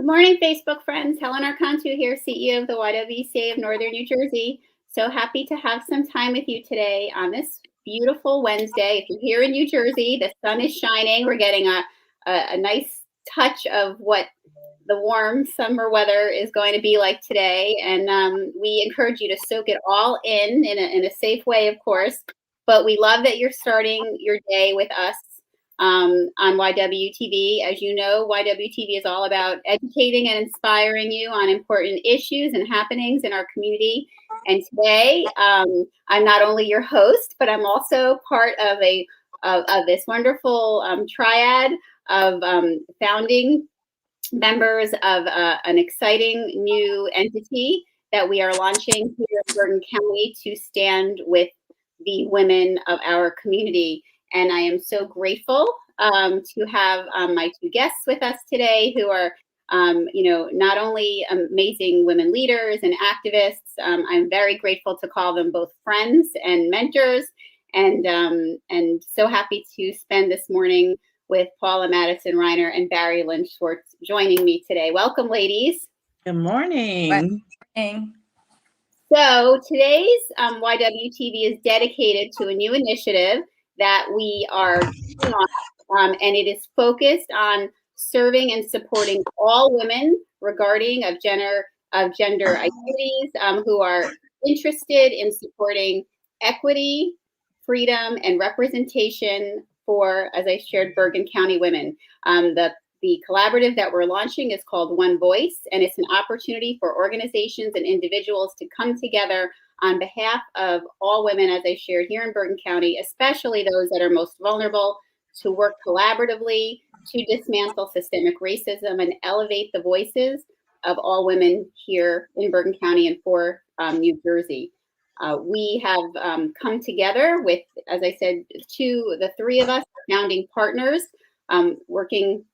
Good morning, Facebook friends. Helen Archontou here, CEO of the YWCA of Northern New Jersey. So happy to have some time with you today on this beautiful Wednesday. If you're here in New Jersey, the sun is shining. We're getting a nice touch of what the warm summer weather is going to be like today. And we encourage you to soak it all in a safe way, of course. But we love that you're starting your day with us on YWTV. As you know, YWTV is all about educating and inspiring you on important issues and happenings in our community. And today, I'm not only your host, but I'm also part of this wonderful triad of founding members of an exciting new entity that we are launching here in Bergen County to stand with the women of our community. And I am so grateful to have my two guests with us today who are, not only amazing women leaders and activists. I'm very grateful to call them both friends and mentors, and so happy to spend this morning with Paula Madison-Ryner and Lynne Schwartz joining me today. Welcome, ladies. Good morning. Good morning. So today's YWTV is dedicated to a new initiative that we are kicking off, and it is focused on serving and supporting all women regarding of gender identities who are interested in supporting equity, freedom, and representation for, as I shared, Bergen County women. The collaborative that we're launching is called One Voice, and it's an opportunity for organizations and individuals to come together on behalf of all women, as I shared here in Bergen County, especially those that are most vulnerable, to work collaboratively to dismantle systemic racism and elevate the voices of all women here in Bergen County and for New Jersey. We have come together with, as I said, the three of us founding partners working.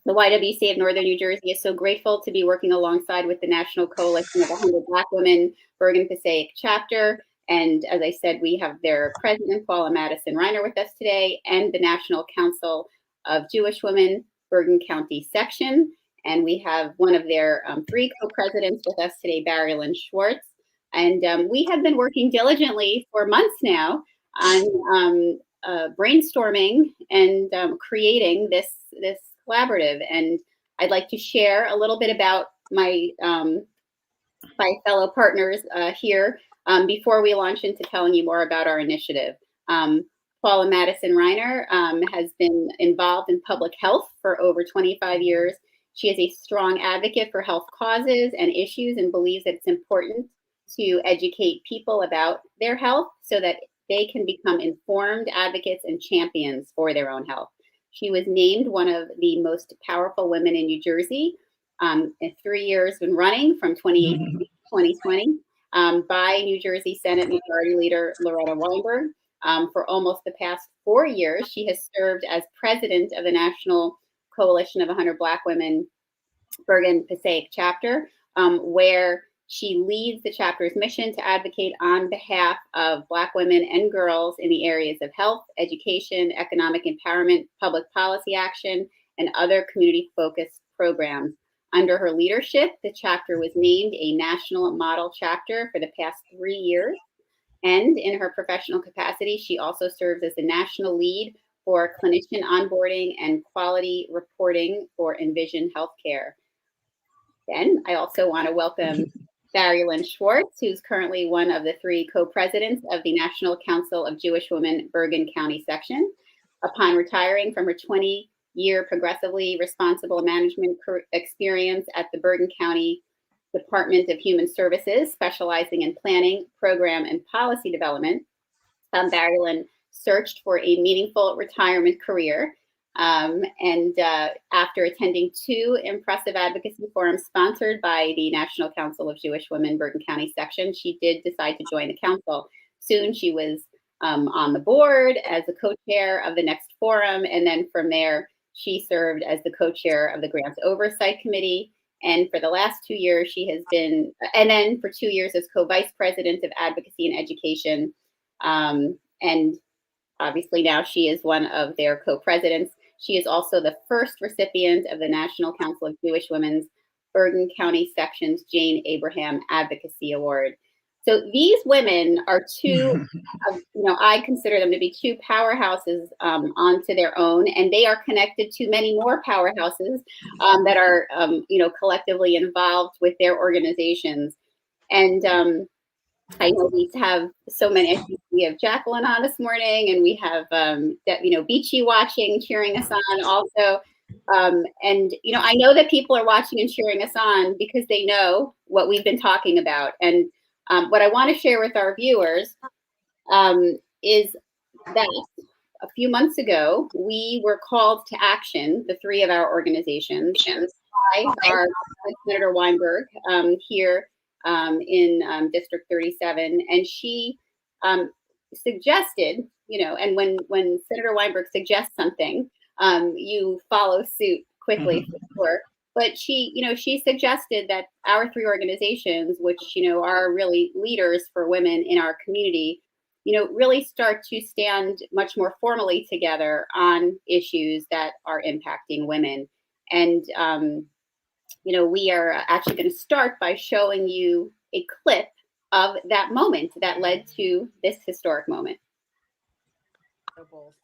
The YWCA of Northern New Jersey is so grateful to be working alongside with the National Coalition of 100 Black Women, Bergen Passaic Chapter. And as I said, we have their president, Paula Madison-Ryner, with us today, and the National Council of Jewish Women, Bergen County Section. And we have one of their three co-presidents with us today, Lynne Schwartz. And we have been working diligently for months now on brainstorming and creating this collaborative, and I'd like to share a little bit about my fellow partners here before we launch into telling you more about our initiative. Paula Madison-Ryner has been involved in public health for over 25 years. She is a strong advocate for health causes and issues and believes that it's important to educate people about their health so that they can become informed advocates and champions for their own health. She was named one of the most powerful women in New Jersey in 3 years been running from 2018 to 2020 by New Jersey Senate Majority Leader Loretta Weinberg. For almost the past 4 years, she has served as president of the National Coalition of 100 Black Women, Bergen Passaic Chapter, where she leads the chapter's mission to advocate on behalf of Black women and girls in the areas of health, education, economic empowerment, public policy action, and other community-focused programs. Under her leadership, the chapter was named a national model chapter for the past 3 years. And in her professional capacity, she also serves as the national lead for clinician onboarding and quality reporting for Envision Healthcare. Then I also want to welcome Lynne Schwartz, who's currently one of the three co-presidents of the National Council of Jewish Women, Bergen County Section. Upon retiring from her 20-year progressively responsible management experience at the Bergen County Department of Human Services, specializing in planning, program, and policy development, Lynne searched for a meaningful retirement career. And after attending 2 impressive advocacy forums sponsored by the National Council of Jewish Women, Bergen County Section, she did decide to join the council. Soon she was on the board as the co-chair of the next forum. And then from there, she served as the co-chair of the Grants Oversight Committee. And for the last 2 years, she has been, and then for 2 years as co-vice president of advocacy and education. And obviously now she is one of their co-presidents. She is also the first recipient of the National Council of Jewish Women's Bergen County Section's Jane Abraham Advocacy Award. So these women are two, I consider them to be two powerhouses onto their own, and they are connected to many more powerhouses that are, collectively involved with their organizations. And I know we have so many. We have Jacqueline on this morning, and we have, Beachy watching, cheering us on also. And I know that people are watching and cheering us on because they know what we've been talking about. And what I want to share with our viewers is that a few months ago, we were called to action, the three of our organizations, by our Senator Weinberg here in District 37. And she suggested, and when Senator Weinberg suggests something, you follow suit quickly, for sure. But she suggested that our three organizations, which, are really leaders for women in our community, really start to stand much more formally together on issues that are impacting women. And, we are actually going to start by showing you a clip of that moment that led to this historic moment.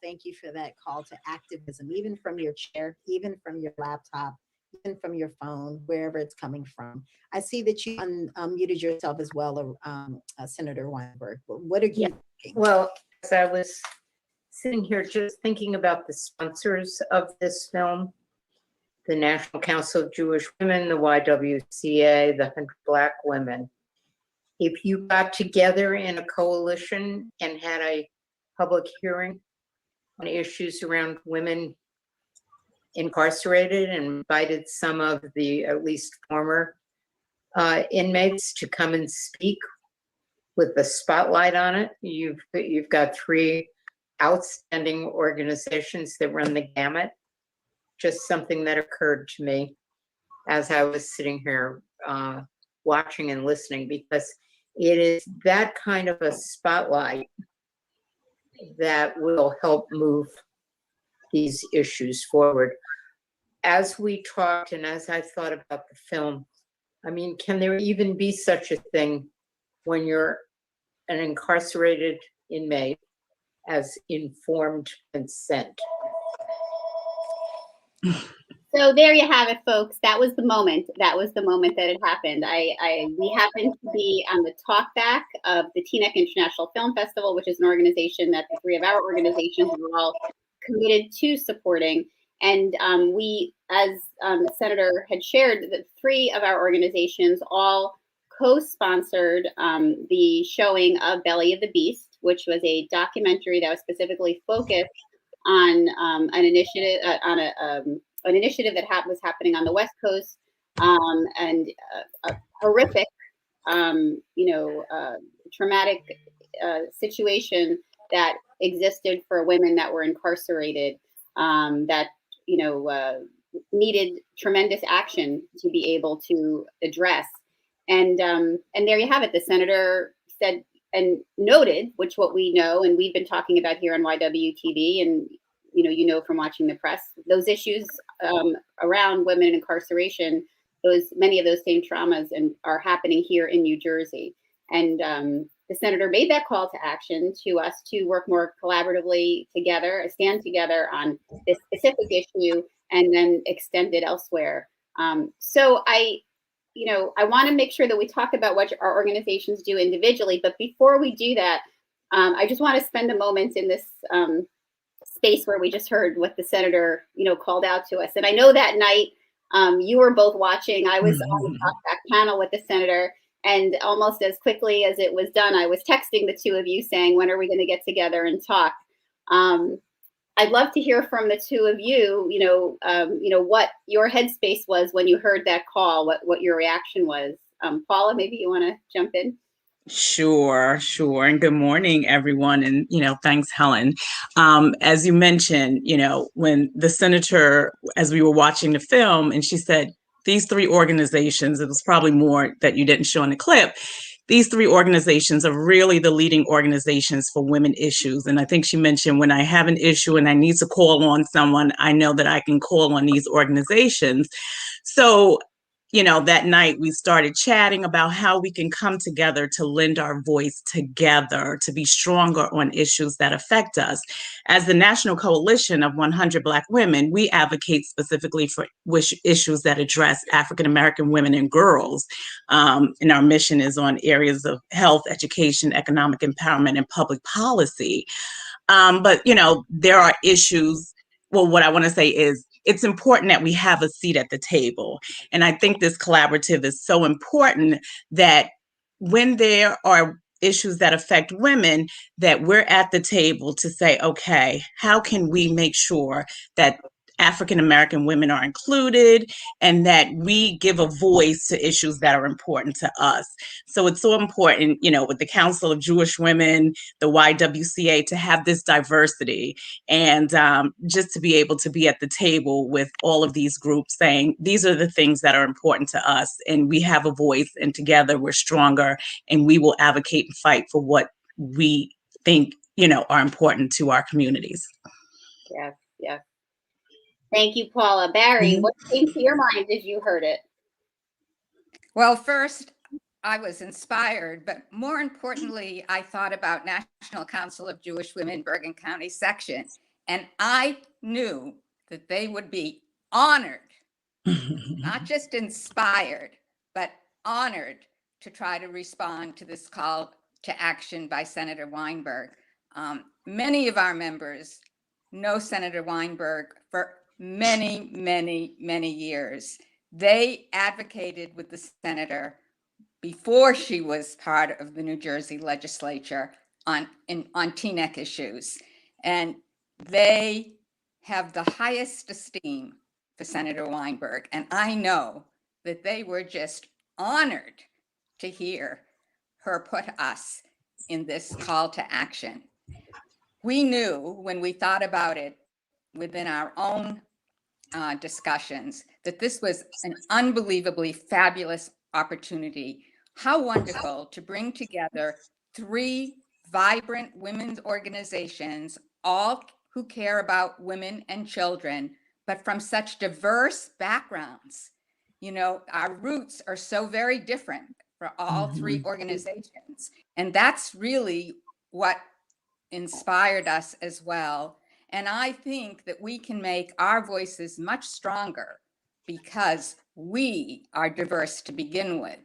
Thank you for that call to activism, even from your chair, even from your laptop, even from your phone, wherever it's coming from. I see that you unmuted yourself as well, Senator Weinberg. What are you thinking? Well, as I was sitting here just thinking about the sponsors of this film, the National Council of Jewish Women, the YWCA, the 100 Black Women. If you got together in a coalition and had a public hearing on issues around women incarcerated and invited some of the at least former inmates to come and speak with the spotlight on it, you've got three outstanding organizations that run the gamut. Just something that occurred to me as I was sitting here watching and listening, because it is that kind of a spotlight that will help move these issues forward. As we talked and as I thought about the film, I mean, can there even be such a thing when you're an incarcerated inmate as informed consent? So there you have it, folks. That was the moment. That was the moment that it happened. We happened to be on the talkback of the Teaneck International Film Festival, which is an organization that the three of our organizations are all committed to supporting. And we, as the Senator had shared, the three of our organizations all co-sponsored the showing of Belly of the Beast, which was a documentary that was specifically focused on an initiative that was happening on the West Coast, and a horrific, traumatic situation that existed for women that were incarcerated, that needed tremendous action to be able to address. And there you have it. The senator said and noted, which what we know and we've been talking about here on YWTV, and from watching the press, those issues around women in incarceration, many of those same traumas are happening here in New Jersey. And the senator made that call to action to us to work more collaboratively together, stand together on this specific issue, and then extend it elsewhere. So I want to make sure that we talk about what our organizations do individually. But before we do that, I just want to spend a moment in this space where we just heard what the senator, called out to us. And I know that night you were both watching. I was on the talkback panel with the senator, and almost as quickly as it was done, I was texting the two of you saying, when are we going to get together and talk? I'd love to hear from the two of you, what your headspace was when you heard that call, what your reaction was. Paula, maybe you want to jump in? Sure. And good morning, everyone. And, thanks, Helen. As you mentioned, when the senator, as we were watching the film, and she said, these three organizations, it was probably more that you didn't show in the clip, these three organizations are really the leading organizations for women issues. And I think she mentioned, when I have an issue and I need to call on someone, I know that I can call on these organizations. So that night we started chatting about how we can come together to lend our voice together to be stronger on issues that affect us. As the National Coalition of 100 Black Women, we advocate specifically for issues that address African American women and girls. And our mission is on areas of health, education, economic empowerment, and public policy. But, there are issues. Well, what I want to say is it's important that we have a seat at the table. And I think this collaborative is so important that when there are issues that affect women, that we're at the table to say, okay, how can we make sure that African American women are included and that we give a voice to issues that are important to us. So it's so important, with the Council of Jewish Women, the YWCA, to have this diversity and just to be able to be at the table with all of these groups saying, these are the things that are important to us and we have a voice and together we're stronger and we will advocate and fight for what we think, are important to our communities. Yes, yes. Thank you, Paula. Bari, what came to your mind as you heard it? Well, first, I was inspired, but more importantly, I thought about National Council of Jewish Women, Bergen County section, and I knew that they would be honored, not just inspired, but honored to try to respond to this call to action by Senator Weinberg. Many of our members know Senator Weinberg for many, many, many years. They advocated with the senator before she was part of the New Jersey legislature on TNEC issues. And they have the highest esteem for Senator Weinberg. And I know that they were just honored to hear her put us in this call to action. We knew when we thought about it within our own discussions that this was an unbelievably fabulous opportunity. How wonderful to bring together 3 vibrant women's organizations, all who care about women and children, but from such diverse backgrounds. Our roots are so very different for all 3 organizations. And that's really what inspired us as well. And I think that we can make our voices much stronger because we are diverse to begin with,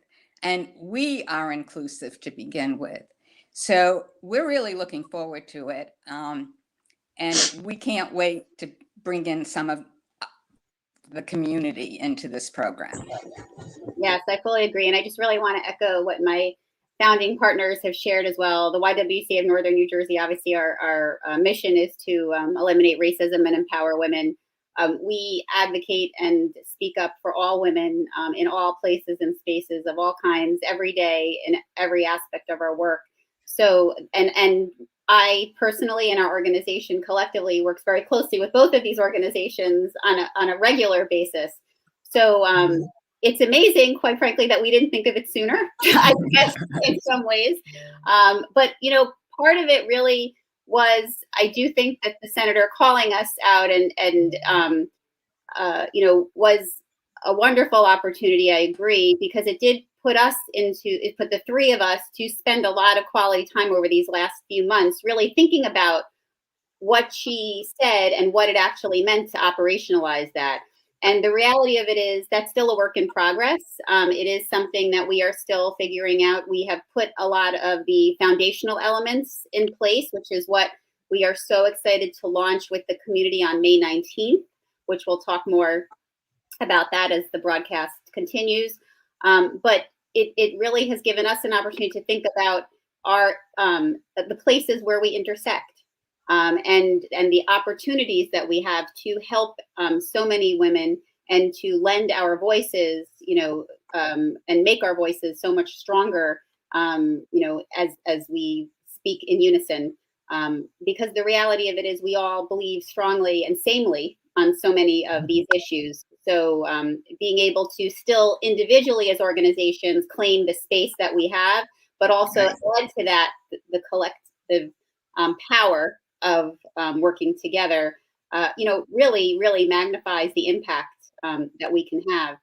and we are inclusive to begin with. So we're really looking forward to it. And we can't wait to bring in some of the community into this program. Yes, I fully agree. And I just really want to echo what my founding partners have shared as well. The YWCA of Northern New Jersey, obviously our mission is to eliminate racism and empower women. We advocate and speak up for all women in all places and spaces of all kinds, every day, in every aspect of our work. So, and I personally and our organization collectively works very closely with both of these organizations on a regular basis. So it's amazing, quite frankly, that we didn't think of it sooner, I guess, in some ways. But, part of it really was, I do think that the senator calling us out and was a wonderful opportunity, I agree, because it did put the 3 of us to spend a lot of quality time over these last few months, really thinking about what she said and what it actually meant to operationalize that. And the reality of it is that's still a work in progress. It is something that we are still figuring out. We have put a lot of the foundational elements in place, which is what we are so excited to launch with the community on May 19th, which we'll talk more about that as the broadcast continues. But it really has given us an opportunity to think about the places where we intersect. And the opportunities that we have to help so many women and to lend our voices, and make our voices so much stronger, as we speak in unison. Because the reality of it is we all believe strongly and samely on so many of these issues. So being able to still individually as organizations claim the space that we have, but also add to that the collective power of working together, really, really magnifies the impact that we can have.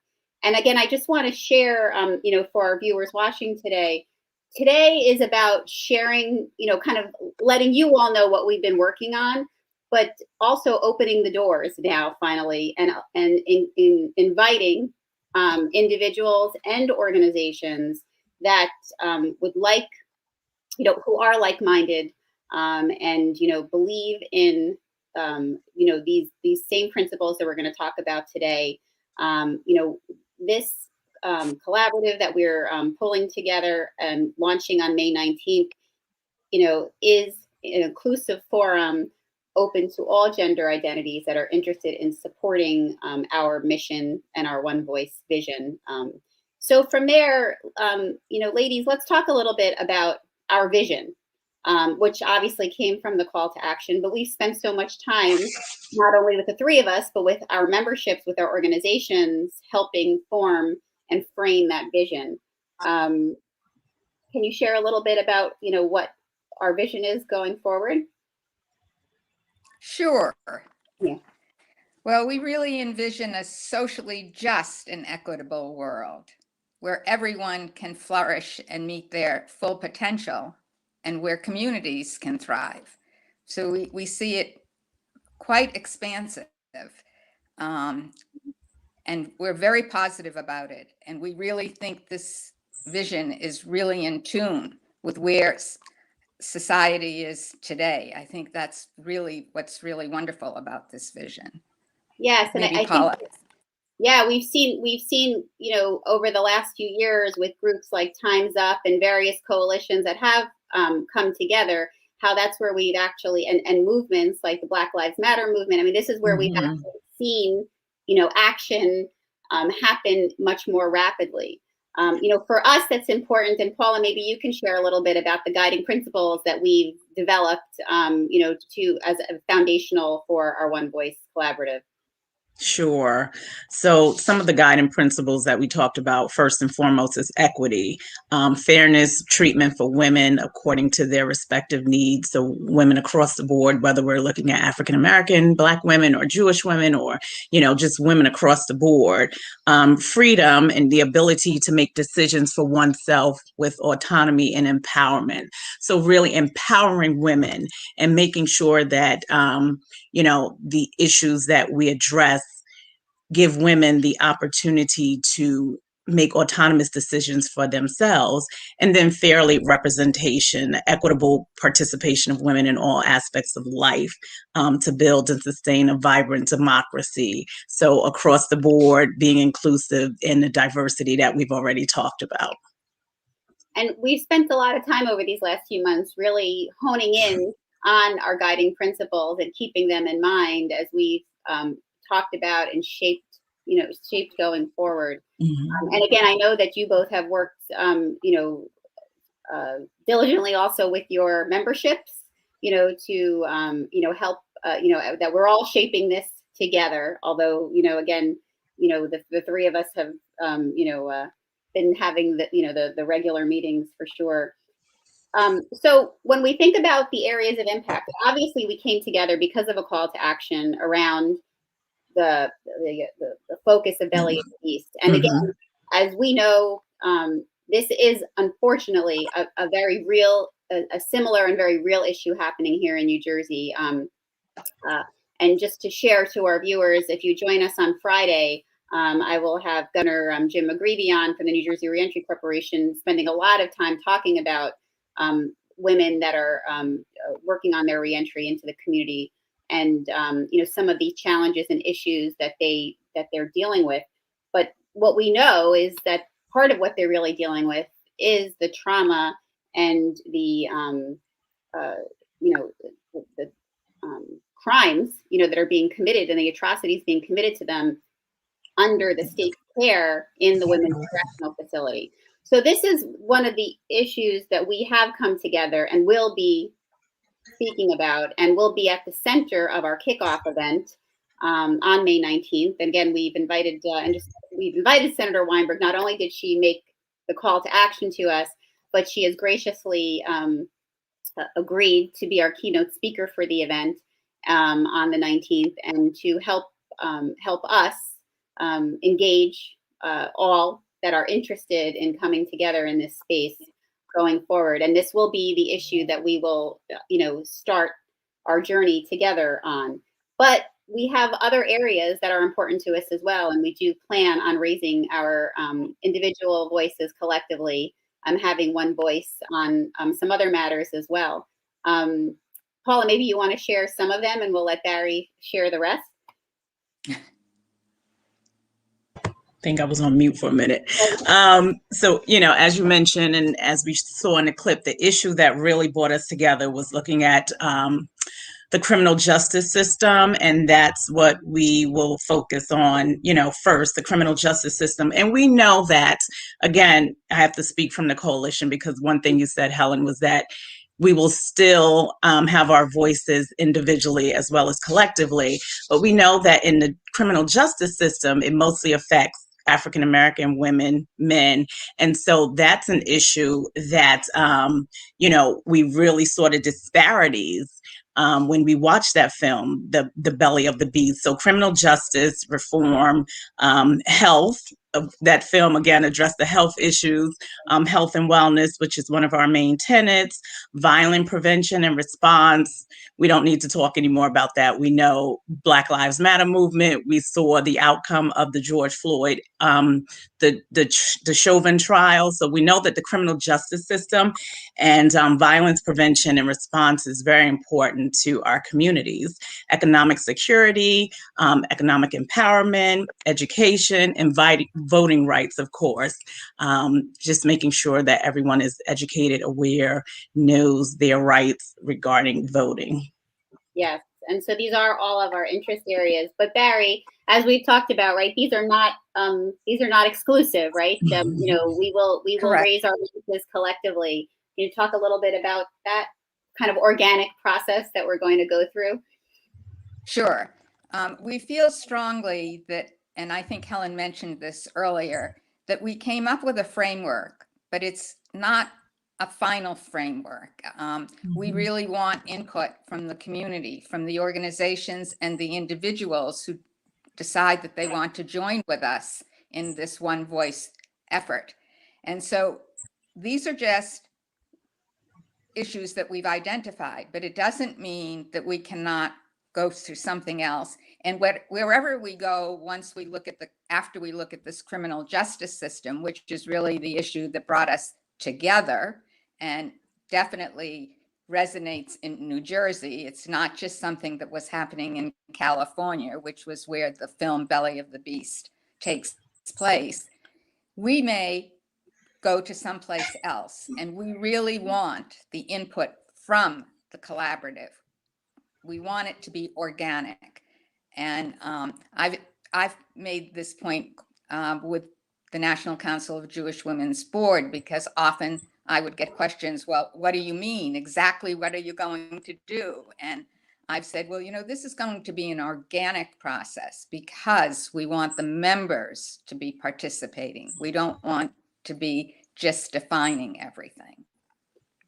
And again, I just want to share, for our viewers watching today is about sharing, kind of letting you all know what we've been working on, but also opening the doors now finally, and inviting individuals and organizations that would like, who are like-minded, and believe in these same principles that we're going to talk about today. This collaborative that we're pulling together and launching on May 19th, is an inclusive forum open to all gender identities that are interested in supporting our mission and our One Voice vision. So from there, ladies, let's talk a little bit about our vision, which obviously came from the call to action, but we've spent so much time, not only with the three of us, but with our memberships, with our organizations, helping form and frame that vision. Can you share a little bit about, what our vision is going forward? Sure. Yeah. Well, we really envision a socially just and equitable world where everyone can flourish and meet their full potential, and where communities can thrive. So we see it quite expansive. And we're very positive about it. And we really think this vision is really in tune with where society is today. I think that's really what's really wonderful about this vision. Yes, and Maybe I Paula. think, yeah, we've seen, over the last few years with groups like Time's Up and various coalitions that have come together, how that's where we've actually, and movements like the Black Lives Matter movement. I mean, this is where we've actually seen, action happen much more rapidly. For us, that's important. And Paula, maybe you can share a little bit about the guiding principles that we've developed, as a foundational for our One Voice collaborative. Sure. So some of the guiding principles that we talked about, first and foremost, is equity, fairness, treatment for women according to their respective needs. So women across the board, whether we're looking at African American, Black women, or Jewish women, or, just women across the board. Freedom and the ability to make decisions for oneself with autonomy and empowerment. So really empowering women and making sure that, the issues that we address give women the opportunity to make autonomous decisions for themselves, and then fairly representation, equitable participation of women in all aspects of life, to build and sustain a vibrant democracy. So across the board, being inclusive in the diversity that we've already talked about. And we've spent a lot of time over these last few months really honing in on our guiding principles and keeping them in mind as we've talked about and shaped going forward. Mm-hmm. And again, I know that you both have worked, diligently also with your memberships, to, help, that we're all shaping this together. Although, again, the three of us have, been having the regular meetings for sure. So when we think about the areas of impact, obviously we came together because of a call to action around the focus of Belly of the East. And again, as we know, this is unfortunately a very real, a similar and very real issue happening here in New Jersey. And just to share to our viewers, if you join us on Friday, I will have Gunner Jim McGreevy on from the New Jersey Reentry Corporation, spending a lot of time talking about women that are working on their reentry into the community, and some of the challenges and issues that they're dealing with. But what we know is that part of what they're really dealing with is the trauma and the crimes that are being committed, and the atrocities being committed to them under the state care in the women's correctional facility. So this is one of the issues that we have come together and will be speaking about, and will be at the center of our kickoff event on May 19th. And again, we've invited Senator Weinberg. Not only did she make the call to action to us, but she has graciously agreed to be our keynote speaker for the event on the 19th, and to help us engage all that are interested in coming together in this space going forward. And this will be the issue that we will, start our journey together on. But we have other areas that are important to us as well. And we do plan on raising our individual voices collectively. I'm having one voice on some other matters as well. Paula, maybe you want to share some of them and we'll let Bari share the rest. Think I was on mute for a minute. So, as you mentioned, and as we saw in the clip, the issue that really brought us together was looking at the criminal justice system. And that's what we will focus on, first, the criminal justice system. And we know that, again, I have to speak from the coalition, because one thing you said, Helen, was that we will still have our voices individually as well as collectively. But we know that in the criminal justice system, it mostly affects African-American women, men. And so that's an issue that, we really saw the disparities when we watched that film, The Belly of the Beast. So criminal justice reform, health. That film, again, addressed the health issues, health and wellness, which is one of our main tenets, violent prevention and response. We don't need to talk anymore about that. We know Black Lives Matter movement. We saw the outcome of the George Floyd, the Chauvin trial. So we know that the criminal justice system and violence prevention and response is very important to our communities. Economic security, economic empowerment, education, and voting rights, of course. Just making sure that everyone is educated, aware, knows their rights regarding voting. Yes, and so these are all of our interest areas. But Bari, as we've talked about, right, these are not exclusive, right? We will Correct. raise our voices collectively. Can you talk a little bit about that kind of organic process that we're going to go through? Sure. We feel strongly that, and I think Helen mentioned this earlier, that we came up with a framework, but it's not a final framework. We really want input from the community, from the organizations and the individuals who decide that they want to join with us in this one voice effort. And so these are just issues that we've identified, but it doesn't mean that we cannot go through something else. And wherever we go, after we look at this criminal justice system, which is really the issue that brought us together and definitely resonates in New Jersey. It's not just something that was happening in California, which was where the film Belly of the Beast takes place. We may go to someplace else, and we really want the input from the collaborative. We want it to be organic. And I've made this point with the National Council of Jewish Women's Board, because often I would get questions, well, what do you mean? Exactly what are you going to do? And I've said, well, this is going to be an organic process because we want the members to be participating. We don't want to be just defining everything.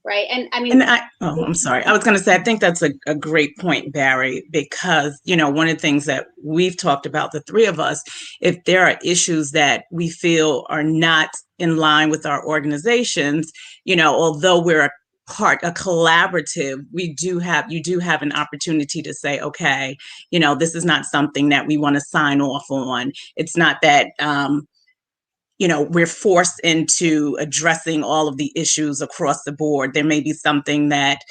Right. And I mean, I'm sorry. I was going to say, I think that's a great point, Bari, because, one of the things that we've talked about, the three of us, if there are issues that we feel are not in line with our organizations, although we're a collaborative, you do have an opportunity to say, okay, this is not something that we want to sign off on. It's not that, we're forced into addressing all of the issues across the board. There may be something that,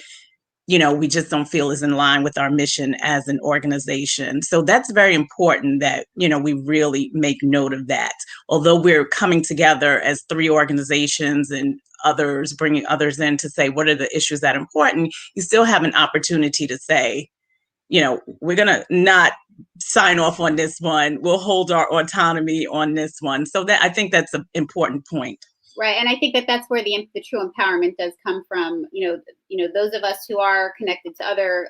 we just don't feel is in line with our mission as an organization. So that's very important that, we really make note of that. Although we're coming together as three organizations and bringing others in to say, what are the issues that are important? You still have an opportunity to say, we're going to not sign off on this one. We'll hold our autonomy on this one. So that I think that's an important point. Right. And I think that that's where the true empowerment does come from. Those of us who are connected to other,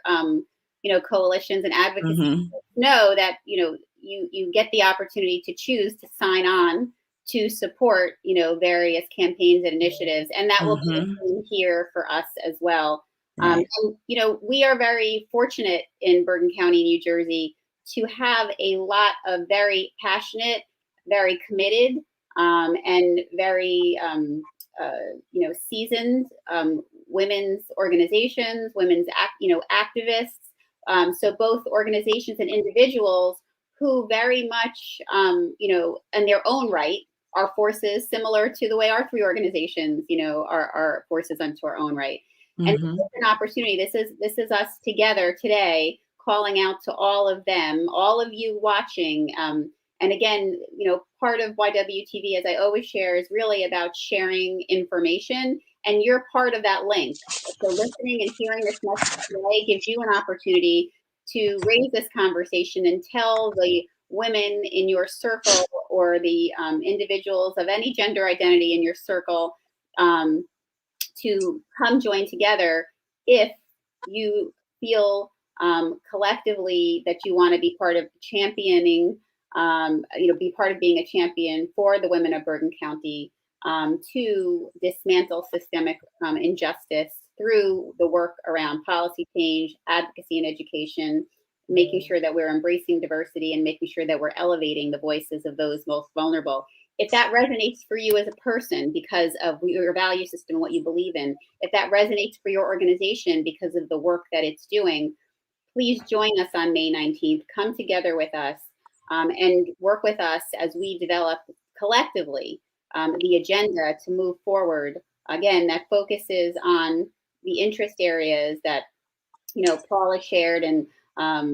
coalitions and advocacy know that, you get the opportunity to choose to sign on to support, various campaigns and initiatives. And that will be the same here for us as well. Right. And, we are very fortunate in Bergen County, New Jersey, to have a lot of very passionate very committed and very seasoned women's organizations, women's activists. So both organizations and individuals who very much, in their own right, are forces similar to the way our three organizations, are forces unto our own right. And this is an opportunity. This is us together today, calling out to all of them, all of you watching. And again, part of YWTV, as I always share, is really about sharing information, and you're part of that link. So listening and hearing this message today gives you an opportunity to raise this conversation and tell the women in your circle or the individuals of any gender identity in your circle to come join together if you feel collectively that you want to be part of championing, be part of being a champion for the women of Bergen County to dismantle systemic injustice through the work around policy change, advocacy, and education, making sure that we're embracing diversity and making sure that we're elevating the voices of those most vulnerable. If that resonates for you as a person because of your value system and what you believe in, if that resonates for your organization because of the work that it's doing, please join us on May 19th. Come together with us and work with us as we develop collectively the agenda to move forward. Again, that focuses on the interest areas that, Paula shared, and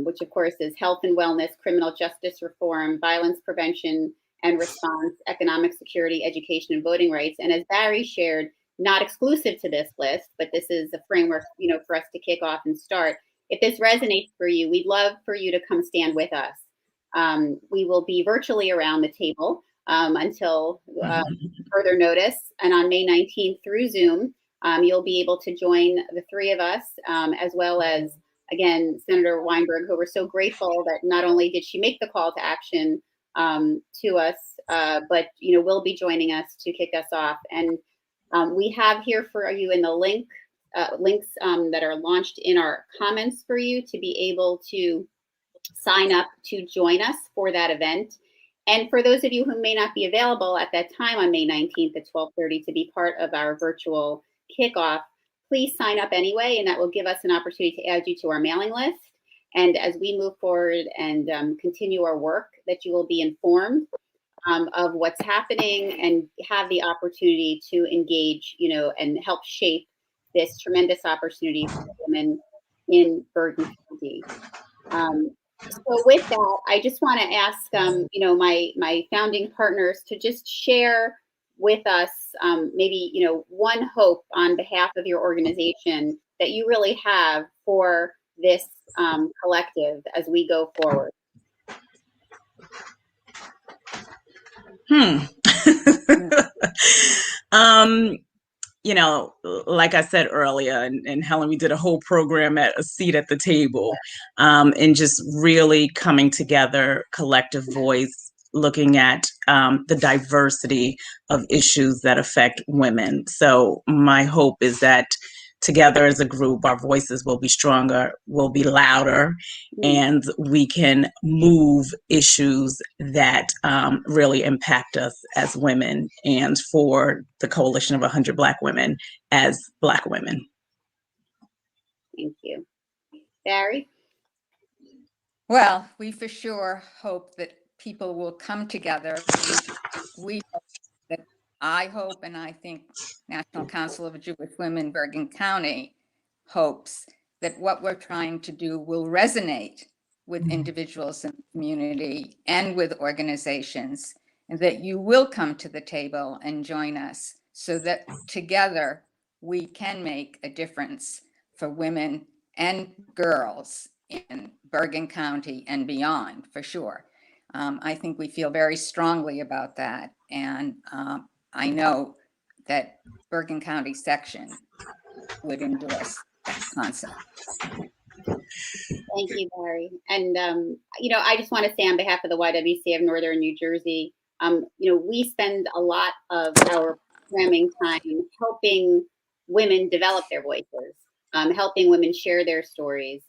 which of course is health and wellness, criminal justice reform, violence prevention and response, economic security, education, and voting rights. And as Bari shared, not exclusive to this list, but this is a framework, for us to kick off and start. If this resonates for you, we'd love for you to come stand with us. We will be virtually around the table until further notice. And on May 19th through Zoom, you'll be able to join the three of us, as well as, again, Senator Weinberg, who we're so grateful that not only did she make the call to action to us, but, will be joining us to kick us off. And we have here for you in the links that are launched in our comments for you to be able to sign up to join us for that event. And for those of you who may not be available at that time on May 19th at 12:30 to be part of our virtual kickoff, please sign up anyway, and that will give us an opportunity to add you to our mailing list. And as we move forward and continue our work, that you will be informed of what's happening and have the opportunity to engage, and help shape this tremendous opportunity for women in Bergen County. So with that, I just want to ask, my founding partners to just share with us maybe, one hope on behalf of your organization that you really have for this collective as we go forward. Like I said earlier, and Helen, we did a whole program at A Seat at the Table, and just really coming together, collective voice, looking at the diversity of issues that affect women. So my hope is that together as a group, our voices will be stronger, will be louder, and we can move issues that really impact us as women, and for the Coalition of 100 Black Women as Black women. Thank you. Bari? Well, we for sure hope that people will come together. We hope that I hope, and I think National Council of Jewish Women, Bergen County hopes that what we're trying to do will resonate with individuals in the community and with organizations, and that you will come to the table and join us so that together we can make a difference for women and girls in Bergen County and beyond, for sure. I think we feel very strongly about that. And I know that Bergen County section would endorse that concept. Thank you, Bari. And, I just want to say on behalf of the YWCA of Northern New Jersey, we spend a lot of our programming time helping women develop their voices, helping women share their stories,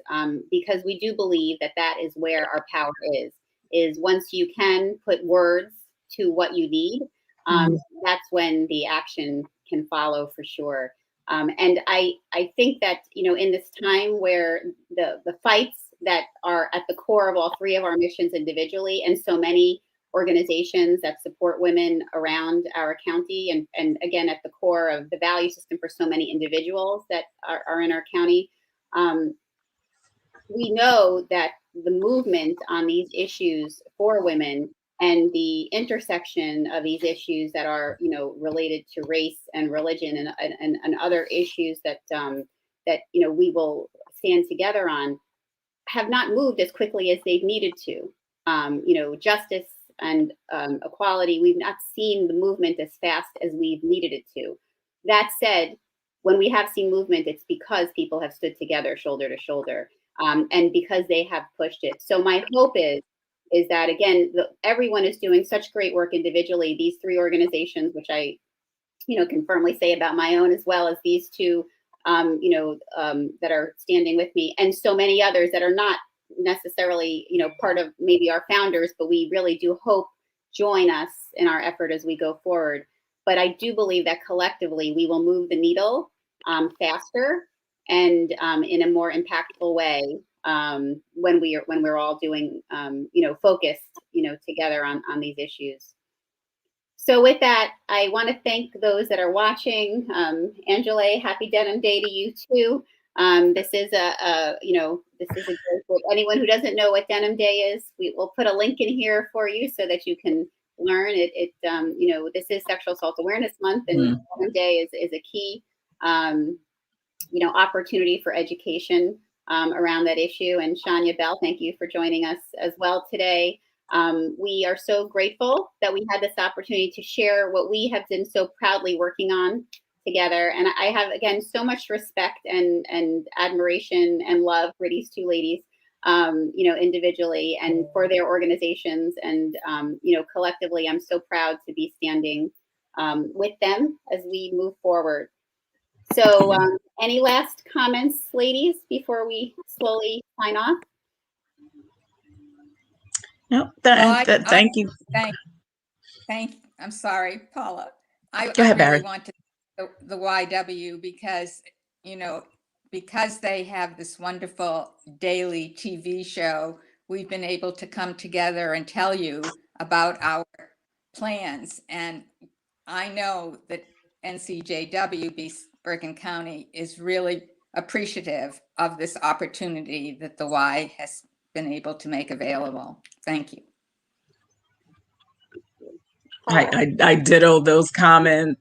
because we do believe that that is where our power is once you can put words to what you need, that's when the action can follow for sure. And I think that, in this time where the fights that are at the core of all three of our missions individually, and so many organizations that support women around our county, and again, at the core of the value system for so many individuals that are in our county, we know that the movement on these issues for women and the intersection of these issues that are, related to race and religion and other issues that we will stand together on, have not moved as quickly as they've needed to. Justice and equality, we've not seen the movement as fast as we've needed it to. That said, when we have seen movement, it's because people have stood together shoulder to shoulder, and because they have pushed it. So my hope is that, again, everyone is doing such great work individually. These three organizations, which I, can firmly say about my own, as well as these two, that are standing with me, and so many others that are not necessarily, part of maybe our founders, but we really do hope join us in our effort as we go forward. But I do believe that collectively we will move the needle faster and in a more impactful way when we're all doing, focused, together on these issues. So with that, I want to thank those that are watching. Angela, happy Denim Day to you too. This is a great, anyone who doesn't know what Denim Day is, we will put a link in here for you so that you can learn it. This is Sexual Assault Awareness Month, and Denim Day is a key, opportunity for education around that issue. And Shania Bell, thank you for joining us as well today. We are so grateful that we had this opportunity to share what we have been so proudly working on together. And I have, again, so much respect and admiration and love for these two ladies, individually and for their organizations. And, collectively, I'm so proud to be standing with them as we move forward. So any last comments, ladies, before we slowly sign off? No, thank you. I'm sorry, Paula. Go ahead, Bari. really want to the YW because they have this wonderful daily TV show, we've been able to come together and tell you about our plans. And I know that NCJW, Bergen County, is really appreciative of this opportunity that the Y has been able to make available. Thank you. I ditto those comments.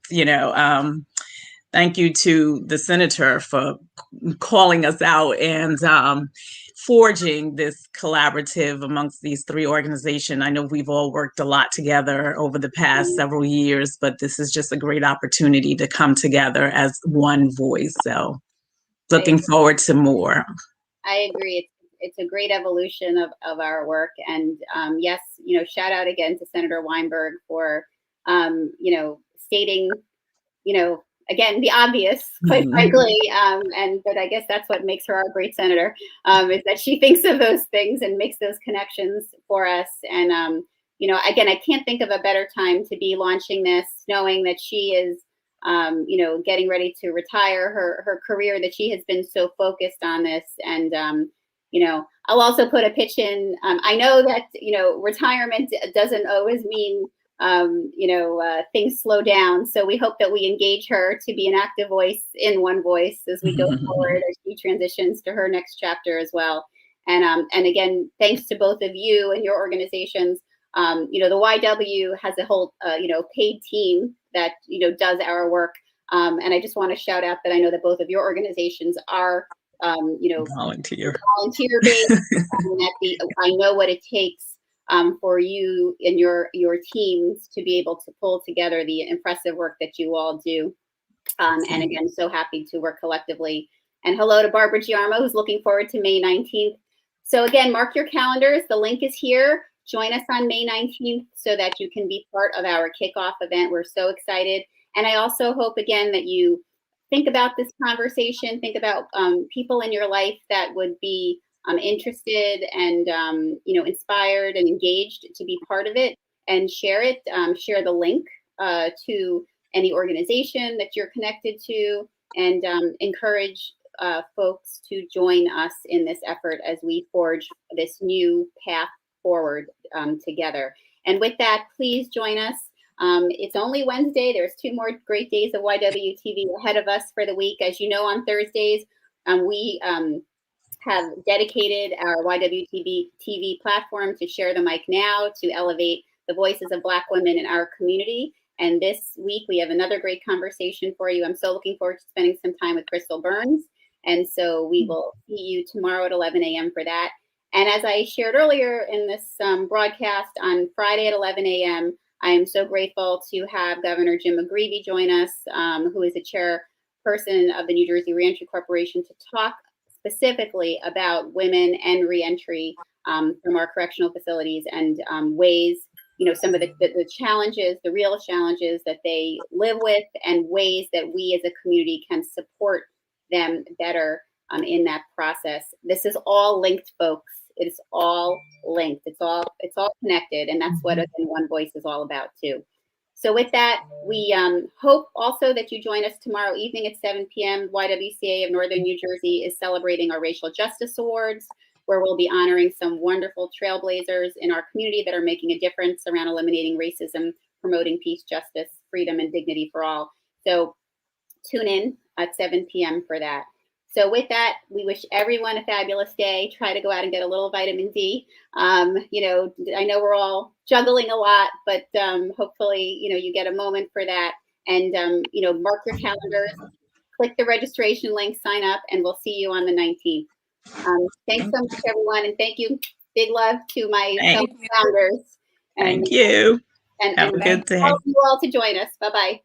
Thank you to the senator for calling us out and forging this collaborative amongst these three organizations. I know we've all worked a lot together over the past several years, but this is just a great opportunity to come together as one voice. So looking forward to more. I agree. It's a great evolution of our work. And yes, shout out again to Senator Weinberg for, stating, again, the obvious, quite frankly, but I guess that's what makes her our great senator, is that she thinks of those things and makes those connections for us. And, again, I can't think of a better time to be launching this, knowing that she is, getting ready to retire her career, that she has been so focused on this. And, I'll also put a pitch in. I know that, retirement doesn't always mean, things slow down. So we hope that we engage her to be an active voice in One Voice as we go forward, as she transitions to her next chapter as well. And again, thanks to both of you and your organizations. The YW has a whole, paid team that, does our work. And I just want to shout out that I know that both of your organizations are, volunteer based. I know what it takes for you and your teams to be able to pull together the impressive work that you all do. And again, so happy to work collectively. And hello to Barbara Giarmo, who's looking forward to May 19th. So again, mark your calendars. The link is here. Join us on May 19th so that you can be part of our kickoff event. We're so excited. And I also hope, again, that you think about this conversation, think about people in your life that would be interested and, inspired and engaged to be part of it. and share it. Share the link to any organization that you're connected to, and encourage folks to join us in this effort as we forge this new path forward together. And with that, please join us. It's only Wednesday. There's 2 more great days of YWTV ahead of us for the week. As you know, on Thursdays, we have dedicated our YWTV platform to Share the Mic Now, to elevate the voices of Black women in our community. And this week, we have another great conversation for you. I'm so looking forward to spending some time with Crystal Burns. And so we will see you tomorrow at 11 a.m. for that. And as I shared earlier in this broadcast, on Friday at 11 a.m., I am so grateful to have Governor Jim McGreevey join us, who is the chairperson of the New Jersey Reentry Corporation, to talk specifically about women and reentry from our correctional facilities, and ways, some of the challenges, the real challenges that they live with, and ways that we as a community can support them better in that process. This is all linked, folks. It's all linked. It's all connected, and that's what One Voice is all about too. So with that, we hope also that you join us tomorrow evening at 7 p.m. YWCA of Northern New Jersey is celebrating our Racial Justice Awards, where we'll be honoring some wonderful trailblazers in our community that are making a difference around eliminating racism, promoting peace, justice, freedom, and dignity for all. So tune in at 7 p.m. for that. So with that, we wish everyone a fabulous day. Try to go out and get a little vitamin D. I know we're all juggling a lot, but hopefully, you get a moment for that. And, mark your calendars, click the registration link, sign up, and we'll see you on the 19th. Thanks so much, everyone. And thank you. Big love to my fellow founders. Thank you. And Have a good day. All you all to join us. Bye-bye.